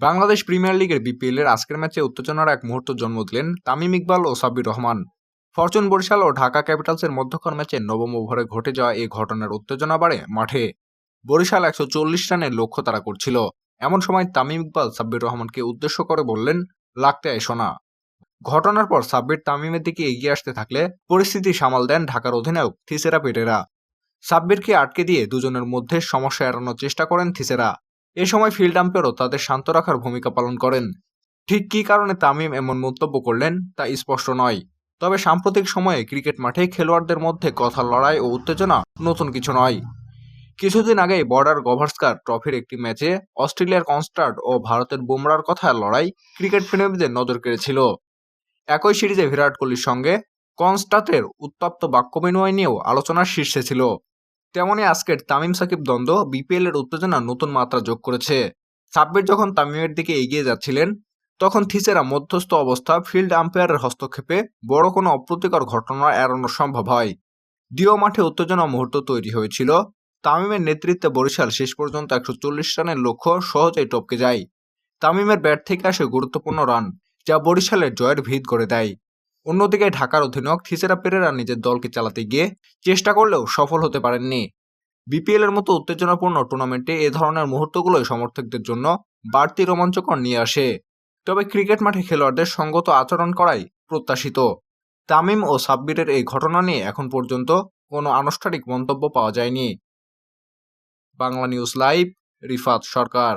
Bangladesh premier লিগের BPL এর আজকের ম্যাচে উত্তেজনার এক মুহূর্ত জন্ম দিলেন তামিম ইকবাল ও সাব্বির রহমান। ফরচুন বরিশাল ও ঢাকা ক্যাপিটালসের মধ্যকার ম্যাচে নবম ওভারে ঘটে যাওয়া এই ঘটনার উত্তেজনা বাড়ে মাঠে। বরিশাল 140 রানের লক্ষ্য তারা করছিল। এমন সময় তামিম ইকবাল সাব্বির রহমানকে উদ্দেশ্য করে বললেন, লাগতে এসো না। ঘটনার পর সাব্বির তামিমের দিকে এগিয়ে আসতে থাকলে পরিস্থিতি সামাল দেন ঢাকার অধিনায়ক থিসেরা পেরেরা। সাব্বিরকে আটকে দিয়ে দুজনের মধ্যে সমস্যা এড়ানোর চেষ্টা করেন থিসেরা। এ সময় ফিল্ড আম্পায়ারও তাদের শান্ত রাখার ভূমিকা পালন করেন। ঠিক কী কারণে তামিম এমন মন্তব্য করলেন তা স্পষ্ট নয়। তবে সাম্প্রতিক সময়ে ক্রিকেট মাঠে খেলোয়াড়দের মধ্যে কথার লড়াই ও উত্তেজনা নতুন কিছু নয়। কিছুদিন আগেই বর্ডার গাভাস্কার ট্রফির একটি ম্যাচে অস্ট্রেলিয়ার কনস্টার্ট ও ভারতের বুমরার কথার লড়াই ক্রিকেট প্রেমীদের নজর কেড়েছিল। একই সিরিজে বিরাট কোহলির সঙ্গে কনস্টার্টের উত্তপ্ত বাক্য বিনিময় নিয়েও আলোচনার শীর্ষে ছিল। তেমনি আজকের তামিম সাকিব দ্বন্দ্ব বিপিএল এর উত্তেজনা নতুন মাত্রা যোগ করেছে। সাব্বির যখন তামিমের দিকে এগিয়ে যাচ্ছিলেন, তখন থিসেরা মধ্যস্থ অবস্থা ফিল্ড আম্পায়ারের হস্তক্ষেপে বড় কোনো অপ্রীতিকর ঘটনা এড়ানো সম্ভব হয়। দ্বিতীয় মাঠে উত্তেজনা মুহূর্ত তৈরি হয়েছিল। তামিমের নেতৃত্বে বরিশাল শেষ পর্যন্ত 140 রানের লক্ষ্য সহজেই টপকে যায়। তামিমের ব্যাট থেকে আসে গুরুত্বপূর্ণ রান, যা বরিশালের জয়ের ভিত গড়ে দেয়। অন্যদিকে ঢাকার অধিনায়ক থিসেরা পেরেরা নিজের দলকে চালাতে গিয়ে চেষ্টা করলেও সফল হতে পারেননি। বিপিএল এর মতো উত্তেজনাপূর্ণ টুর্নামেন্টে এ ধরনের মুহূর্তগুলোই সমর্থকদের জন্য বাড়তি রোমাঞ্চকর নিয়ে আসে। তবে ক্রিকেট মাঠে খেলোয়াড়দের সঙ্গত আচরণ করাই প্রত্যাশিত। তামিম ও সাব্বিরের এই ঘটনা নিয়ে এখন পর্যন্ত কোনো আনুষ্ঠানিক মন্তব্য পাওয়া যায়নি। বাংলা নিউজ লাইভ, রিফাত সরকার।